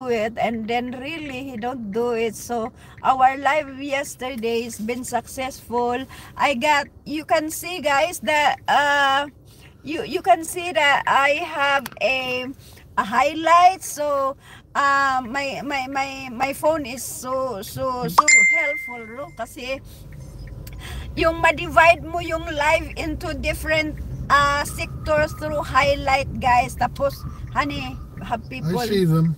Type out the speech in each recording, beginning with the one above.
it, and then really he don't do it. So our live yesterday has been successful. You can see guys that you can see that I have a highlight. So my phone is so helpful, no? Kasi yung ma-divide mo yung live into different sectors through highlight, guys. Tapos honey, have people, I see them.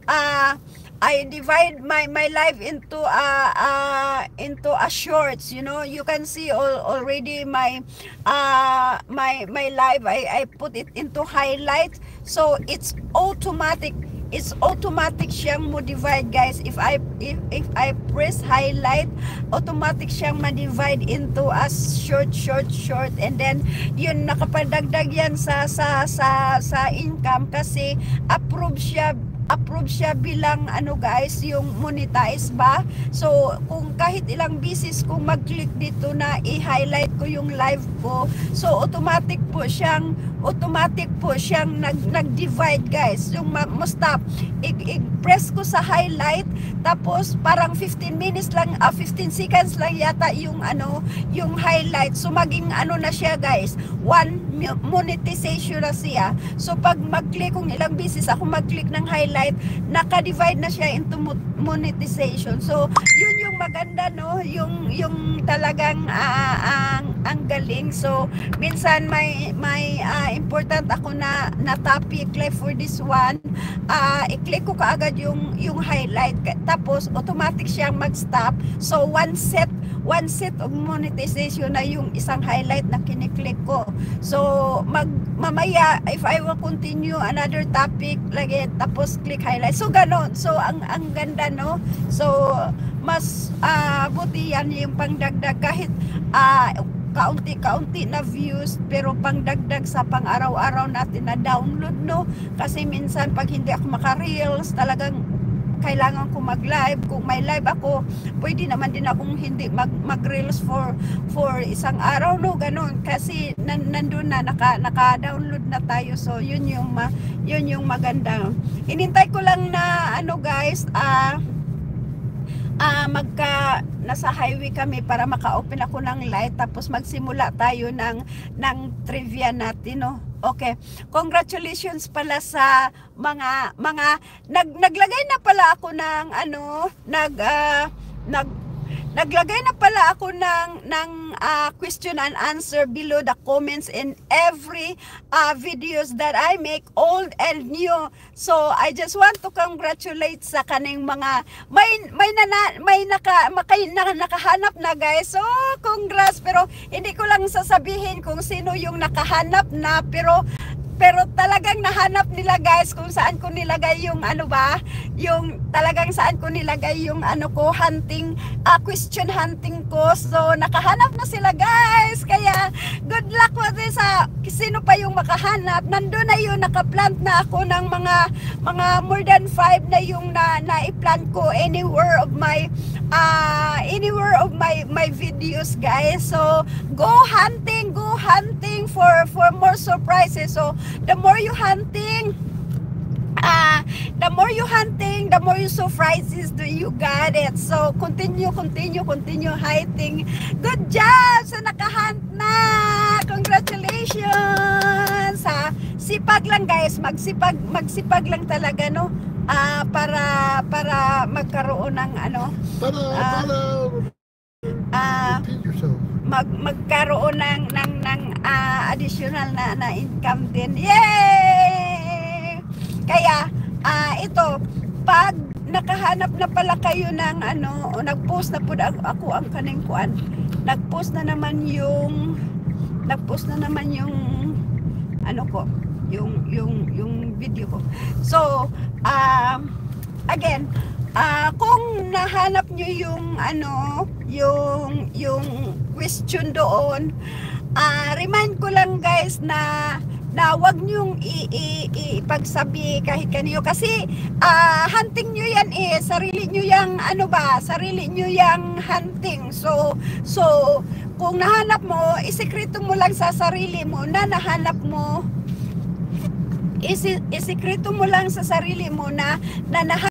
I divide my life into a shorts. You know, you can see already my live. I put it into highlights, so it's automatic. It's automatic siyang mo-divide, guys. If I press highlight, automatic siyang ma-divide into a short, and then yun nakapadagdag yan sa income kasi approve siya bilang ano, guys, yung monetize ba. So kung kahit ilang beses kung mag-click dito na i-highlight ko yung live ko, so automatic po siyang nag-divide, guys. Yung stop, i-press ko sa highlight, tapos parang 15 seconds lang yata yung ano, yung highlight. So maging ano na siya, guys, one monetization na siya. So pag mag-click, kung ilang beses ako mag-click ng highlight, naka-divide na siya into monetization. So yun yung maganda, no, yung talagang ang galing. So minsan may important ako na topic like for this one, i-click ko kaagad yung highlight, tapos automatic siyang mag-stop. So one set of monetization na yung isang highlight na kiniklik ko. So mamaya if I will continue another topic lagi, tapos click highlight, so ganon. So ang ganda, no. So mas buti yan yung pangdagdag, kahit kaunti na views, pero pangdagdag sa pang-araw-araw natin na download, no. Kasi minsan pag hindi ako maka-reels, talagang kailangan ko mag-live. Kung may live ako, pwede naman din akong hindi mag-reels for isang araw, no, ganun. Kasi nandun na, naka-download na tayo. So yun yung maganda. Hinintay ko lang na ano, guys, nasa highway kami para maka-open ako ng light, tapos magsimula tayo ng trivia natin, no. Okay, congratulations pala sa mga naglagay na pala ako ng ano, naglagay na pala ako ng question and answer below the comments in every videos that I make, old and new. So I just want to congratulate sa kaning mga nakahanap na, guys. So congrats, pero hindi ko lang sasabihin kung sino yung nakahanap na, pero talagang nahanap nila, guys, kung saan ko nilagay yung ano ba, yung talagang saan ko nilagay yung ano ko, hunting, question hunting ko. So nakahanap na sila, guys. Kaya good luck with this, sino pa yung makahanap. Nandun na yun, nakaplant na ako ng mga more than 5 na yung na-plant ko anywhere of my videos, guys. So go hunting for more surprises. So the more you hunting, the more you surprises do you got it. So continue hunting. Good job sa nakahunt na. Congratulations. Sipag lang, guys, magsipag lang talaga, no, para magkaroon ng ano, magkaroon ng additional na income din. Yay! Kaya ito, pag nakahanap na pala kayo ng ano, o nagpost na po ako ang kaning kuan, nagpost na naman yung ano ko, yung video ko. So again, kung nahanap nyo yung ano, yung question doon, remind ko lang, guys, na wag nyong ipagsabi kahit kanino, kasi hunting nyo yan, sarili nyo yang ano ba, sarili nyo yang hunting. So kung nahanap mo, isekreto mo lang sa sarili mo na nahanap mo isikreto mo lang sa sarili mo na